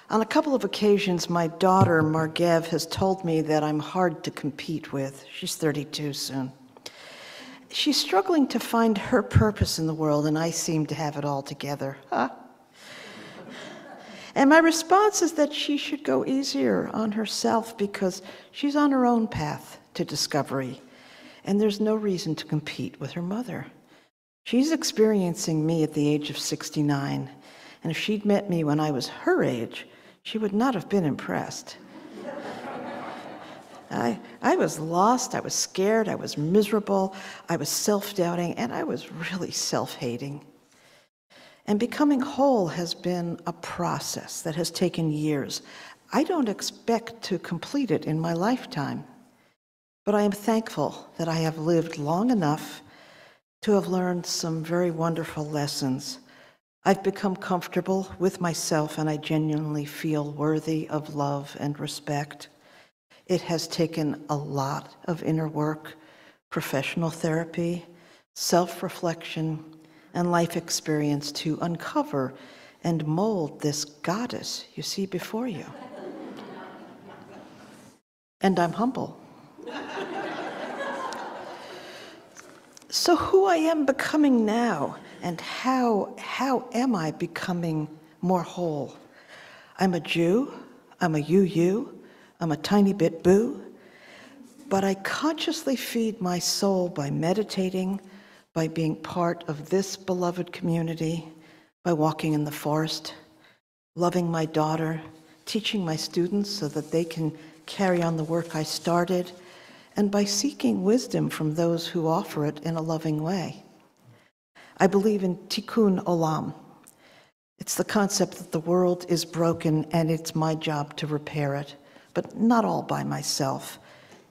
On a couple of occasions, my daughter, Margev, has told me that I'm hard to compete with. She's 32 soon. She's struggling to find her purpose in the world, and I seem to have it all together. Huh? And my response is that she should go easier on herself because she's on her own path to discovery, and there's no reason to compete with her mother. She's experiencing me at the age of 69, and if she'd met me when I was her age, she would not have been impressed. I was lost, I was scared, I was miserable, I was self-doubting, and I was really self-hating. And becoming whole has been a process that has taken years. I don't expect to complete it in my lifetime, but I am thankful that I have lived long enough to have learned some very wonderful lessons. I've become comfortable with myself, and I genuinely feel worthy of love and respect. It has taken a lot of inner work, professional therapy, self-reflection, and life experience to uncover and mold this goddess you see before you. And I'm humble. So who I am becoming now, and how am I becoming more whole? I'm a Jew, I'm a UU, I'm a tiny bit boo, but I consciously feed my soul by meditating, by being part of this beloved community, by walking in the forest, loving my daughter, teaching my students so that they can carry on the work I started, and by seeking wisdom from those who offer it in a loving way. I believe in tikkun olam. It's the concept that the world is broken and it's my job to repair it, but not all by myself,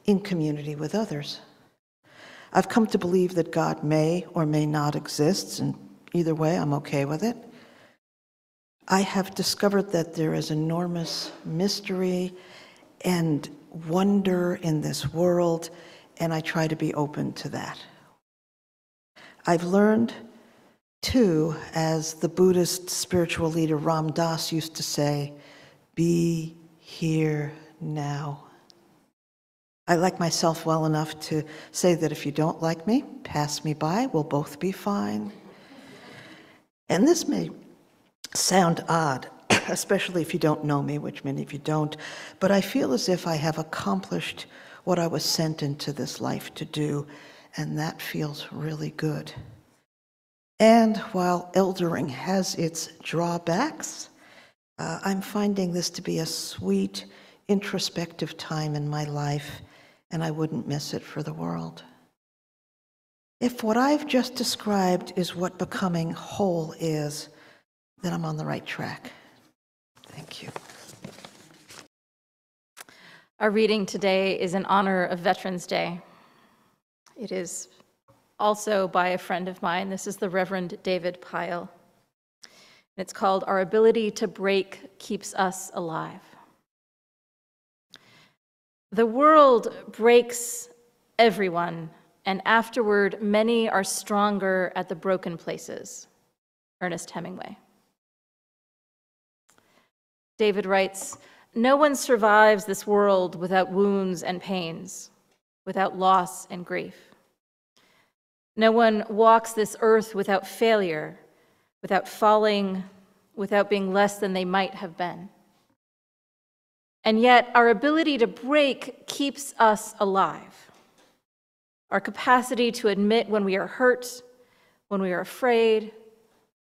in community with others. I've come to believe that God may or may not exist, and either way, I'm okay with it. I have discovered that there is enormous mystery and wonder in this world, and I try to be open to that. I've learned, too, as the Buddhist spiritual leader Ram Dass used to say, be here now. I like myself well enough to say that if you don't like me, pass me by, we'll both be fine. And this may sound odd, especially if you don't know me, which many of you don't, but I feel as if I have accomplished what I was sent into this life to do, and that feels really good. And while eldering has its drawbacks, I'm finding this to be a sweet, introspective time in my life, and I wouldn't miss it for the world. If what I've just described is what becoming whole is, then I'm on the right track. Thank you. Our reading today is in honor of Veterans Day. It is also by a friend of mine. This is the Reverend David Pyle. It's called Our Ability to Break Keeps Us Alive. The world breaks everyone, and afterward many are stronger at the broken places. Ernest Hemingway. David writes, no one survives this world without wounds and pains, without loss and grief. No one walks this earth without failure, without falling, without being less than they might have been. And yet, our ability to break keeps us alive. Our capacity to admit when we are hurt, when we are afraid,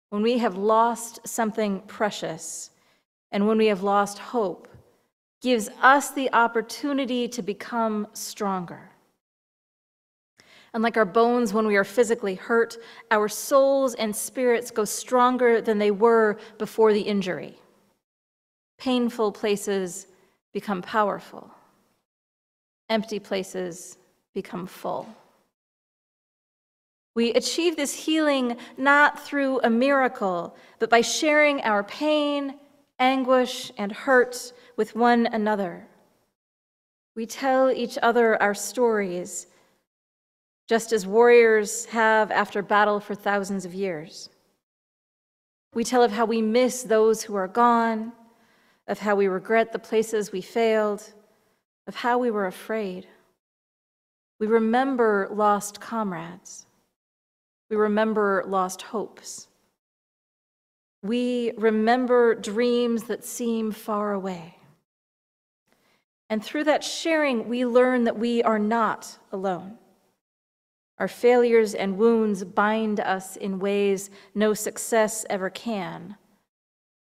when we have lost something precious, and when we have lost hope, gives us the opportunity to become stronger. And like our bones when we are physically hurt, our souls and spirits go stronger than they were before the injury. Painful places become powerful. Empty places become full. We achieve this healing not through a miracle, but by sharing our pain, anguish, and hurt with one another. We tell each other our stories, just as warriors have after battle for thousands of years. We tell of how we miss those who are gone, of how we regret the places we failed, of how we were afraid. We remember lost comrades. We remember lost hopes. We remember dreams that seem far away. And through that sharing, we learn that we are not alone. Our failures and wounds bind us in ways no success ever can.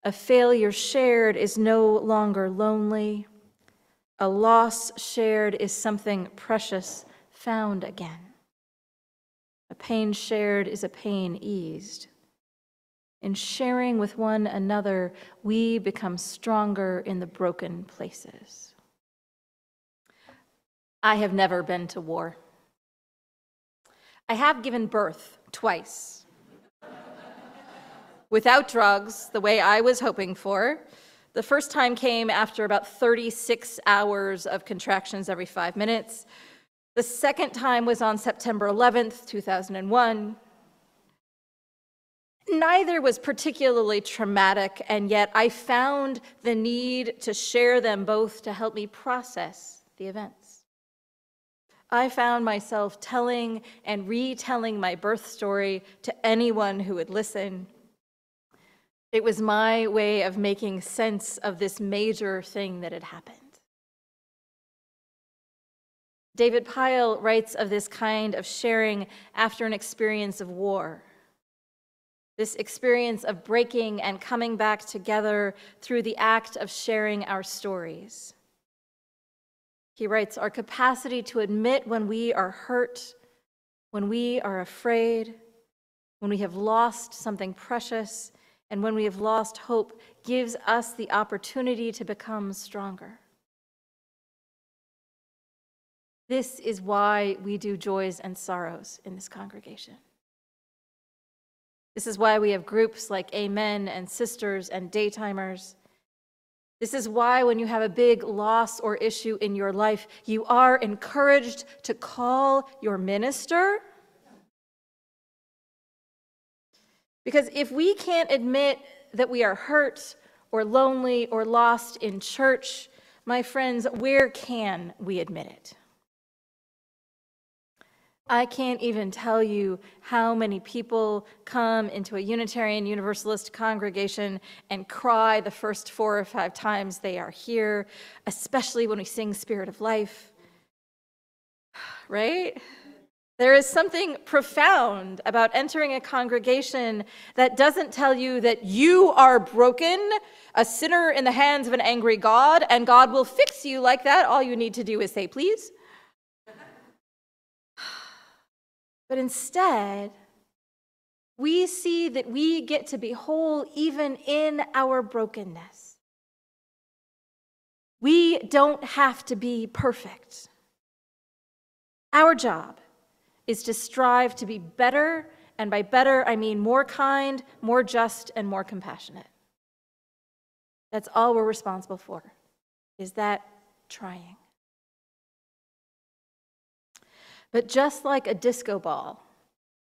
A failure shared is no longer lonely. A loss shared is something precious found again. A pain shared is a pain eased. In sharing with one another, we become stronger in the broken places. I have never been to war. I have given birth twice. Without drugs, the way I was hoping for. The first time came after about 36 hours of contractions every 5 minutes. The second time was on September 11th, 2001. Neither was particularly traumatic, and yet I found the need to share them both to help me process the events. I found myself telling and retelling my birth story to anyone who would listen. It was my way of making sense of this major thing that had happened. David Pyle writes of this kind of sharing after an experience of war. This experience of breaking and coming back together through the act of sharing our stories. He writes, our capacity to admit when we are hurt, when we are afraid, when we have lost something precious, and when we have lost hope, gives us the opportunity to become stronger. This is why we do joys and sorrows in this congregation. This is why we have groups like Amen and Sisters and Daytimers. This is why when you have a big loss or issue in your life, you are encouraged to call your minister. Because if we can't admit that we are hurt or lonely or lost in church, my friends, where can we admit it? I can't even tell you how many people come into a Unitarian Universalist congregation and cry the first 4 or 5 times they are here, especially when we sing Spirit of Life, right? There is something profound about entering a congregation that doesn't tell you that you are broken, a sinner in the hands of an angry God, and God will fix you like that. All you need to do is say, please. But instead, we see that we get to be whole even in our brokenness. We don't have to be perfect. Our job is to strive to be better, and by better, I mean more kind, more just, and more compassionate. That's all we're responsible for, is that trying. But just like a disco ball,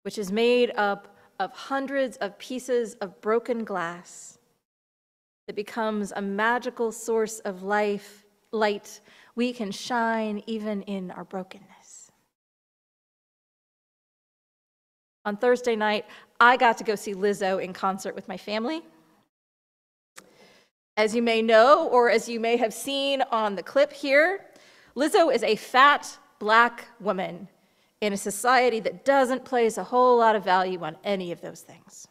which is made up of hundreds of pieces of broken glass that becomes a magical source of light, we can shine even in our brokenness. On Thursday night, I got to go see Lizzo in concert with my family. As you may know, or as you may have seen on the clip here, Lizzo is a fat, Black woman in a society that doesn't place a whole lot of value on any of those things.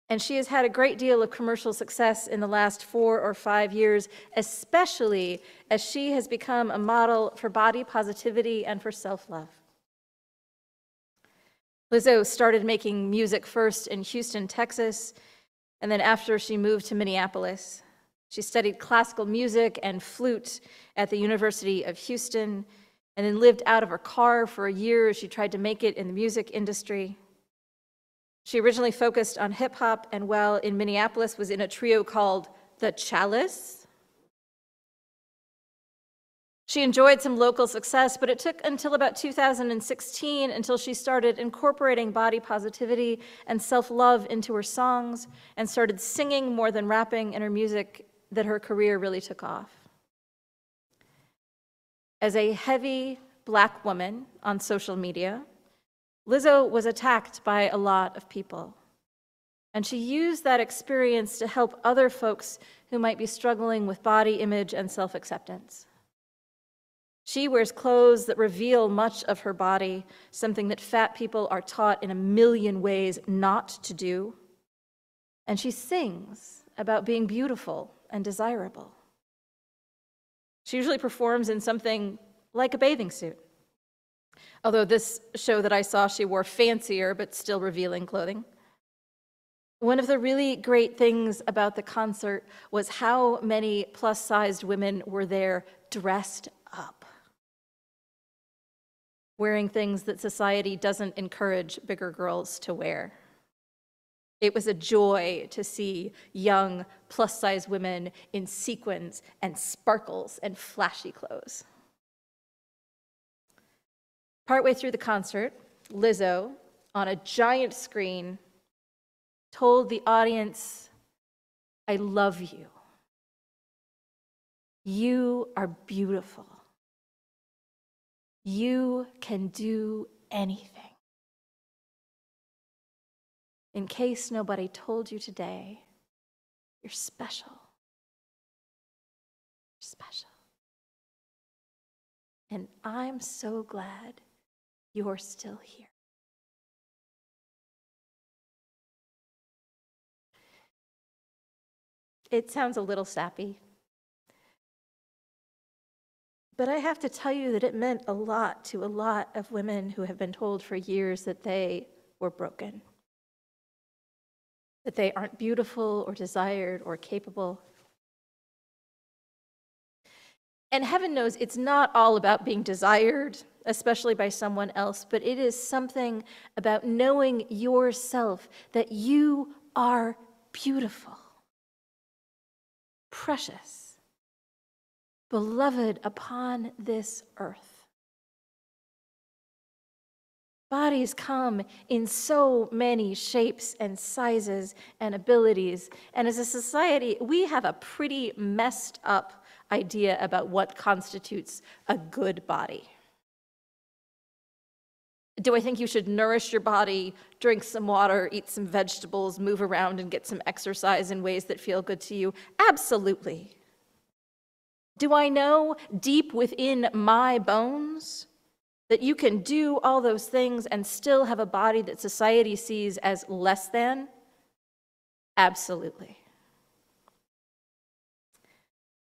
And she has had a great deal of commercial success in the last 4 or 5 years, especially as she has become a model for body positivity and for self-love. Lizzo started making music first in Houston, Texas, and then after she moved to Minneapolis. She studied classical music and flute at the University of Houston, and then lived out of her car for a year as she tried to make it in the music industry. She originally focused on hip hop, and while in Minneapolis was in a trio called The Chalice. She enjoyed some local success, but it took until about 2016 until she started incorporating body positivity and self-love into her songs and started singing more than rapping in her music that her career really took off. As a heavy Black woman on social media, Lizzo was attacked by a lot of people. And she used that experience to help other folks who might be struggling with body image and self-acceptance. She wears clothes that reveal much of her body, something that fat people are taught in a million ways not to do. And she sings about being beautiful and desirable. She usually performs in something like a bathing suit. Although this show that I saw, she wore fancier but still revealing clothing. One of the really great things about the concert was how many plus-sized women were there dressed up, wearing things that society doesn't encourage bigger girls to wear. It was a joy to see young plus-size women in sequins and sparkles and flashy clothes. Partway through the concert, Lizzo, on a giant screen, told the audience, "I love you. You are beautiful. You can do anything. In case nobody told you today, you're special. You're special. And I'm so glad you're still here." It sounds a little sappy, but I have to tell you that it meant a lot to a lot of women who have been told for years that they were broken, that they aren't beautiful or desired or capable. And heaven knows it's not all about being desired, especially by someone else, but it is something about knowing yourself that you are beautiful, precious, beloved upon this earth. Bodies come in so many shapes and sizes and abilities, and as a society, we have a pretty messed up idea about what constitutes a good body. Do I think you should nourish your body, drink some water, eat some vegetables, move around, and get some exercise in ways that feel good to you? Absolutely. Do I know deep within my bones that you can do all those things and still have a body that society sees as less than? Absolutely.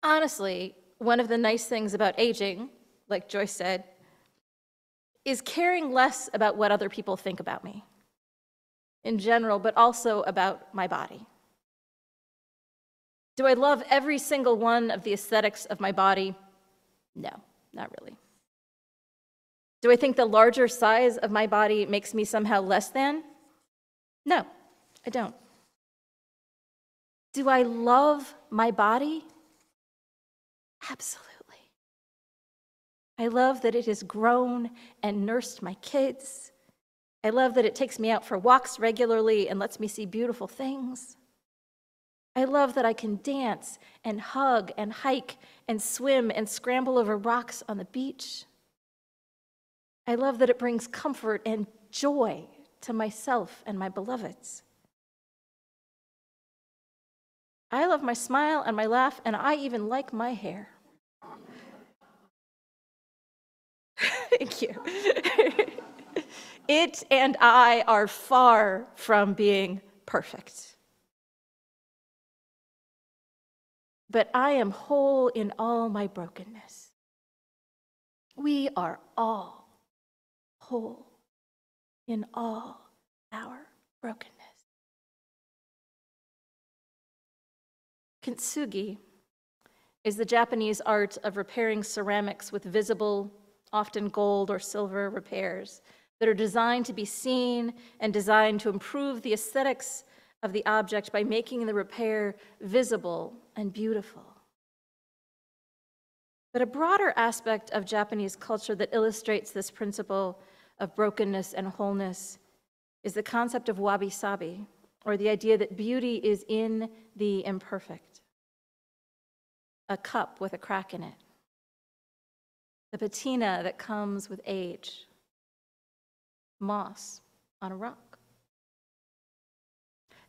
Honestly, one of the nice things about aging, like Joyce said, is caring less about what other people think about me in general, but also about my body. Do I love every single one of the aesthetics of my body? No, not really. Do I think the larger size of my body makes me somehow less than? No, I don't. Do I love my body? Absolutely. I love that it has grown and nursed my kids. I love that it takes me out for walks regularly and lets me see beautiful things. I love that I can dance and hug and hike and swim and scramble over rocks on the beach. I love that it brings comfort and joy to myself and my beloveds. I love my smile and my laugh, and I even like my hair. Thank you. It and I are far from being perfect. But I am whole in all my brokenness. We are all whole in all our brokenness. Kintsugi is the Japanese art of repairing ceramics with visible, often gold or silver repairs that are designed to be seen and designed to improve the aesthetics of the object by making the repair visible and beautiful. But a broader aspect of Japanese culture that illustrates this principle of brokenness and wholeness is the concept of wabi-sabi, or the idea that beauty is in the imperfect. A cup with a crack in it. The patina that comes with age. Moss on a rock.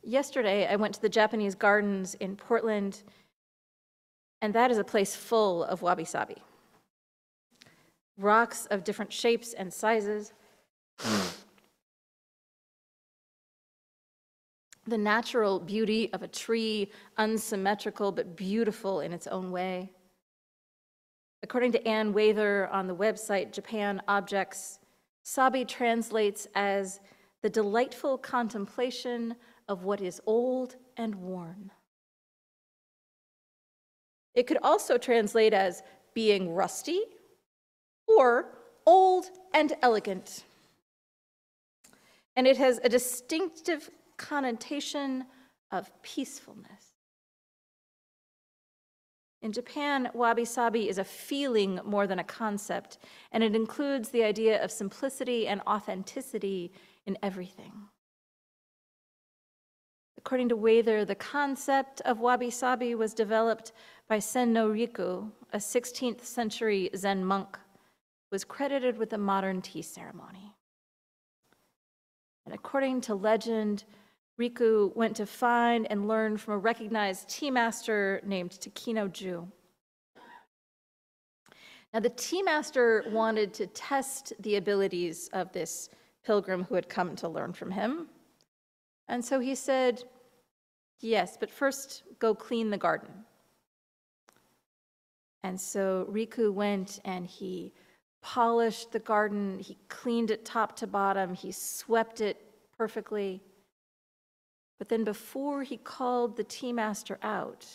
Yesterday, I went to the Japanese gardens in Portland, and that is a place full of wabi-sabi. Rocks of different shapes and sizes. The natural beauty of a tree, unsymmetrical but beautiful in its own way. According to Ann Wather on the website Japan Objects, sabi translates as the delightful contemplation of what is old and worn. It could also translate as being rusty or old and elegant. And it has a distinctive connotation of peacefulness. In Japan, wabi-sabi is a feeling more than a concept, and it includes the idea of simplicity and authenticity in everything. According to Wather, the concept of wabi-sabi was developed by Senno Riku, a 16th century Zen monk, who was credited with the modern tea ceremony. And according to legend, Riku went to find and learn from a recognized tea master named Takino-ju. Now, the tea master wanted to test the abilities of this pilgrim who had come to learn from him. And so he said, yes, but first go clean the garden. And so Riku went and he polished the garden, he cleaned it top to bottom, he swept it perfectly. But then before he called the tea master out,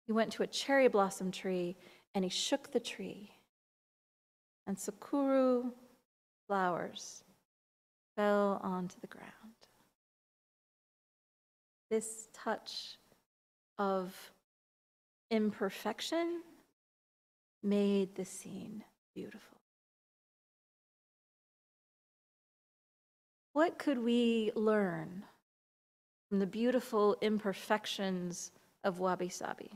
he went to a cherry blossom tree and he shook the tree. And sakura flowers fell onto the ground. This touch of imperfection made the scene beautiful. What could we learn from the beautiful imperfections of wabi-sabi?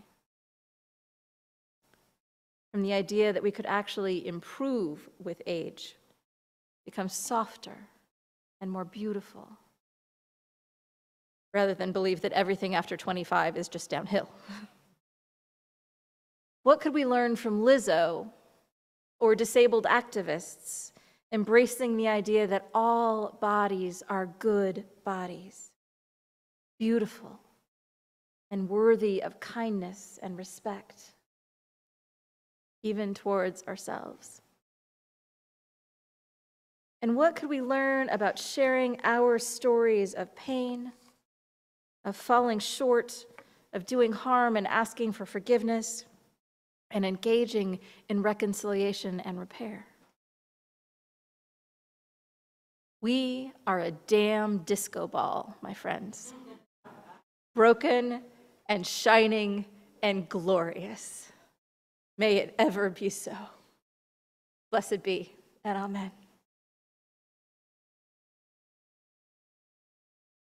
From the idea that we could actually improve with age, become softer and more beautiful, rather than believe that everything after 25 is just downhill. What could we learn from Lizzo or disabled activists embracing the idea that all bodies are good bodies, beautiful and worthy of kindness and respect, even towards ourselves? And what could we learn about sharing our stories of pain, of falling short, of doing harm and asking for forgiveness, and engaging in reconciliation and repair? We are a damn disco ball, my friends. Broken and shining and glorious. May it ever be so. Blessed be, and amen.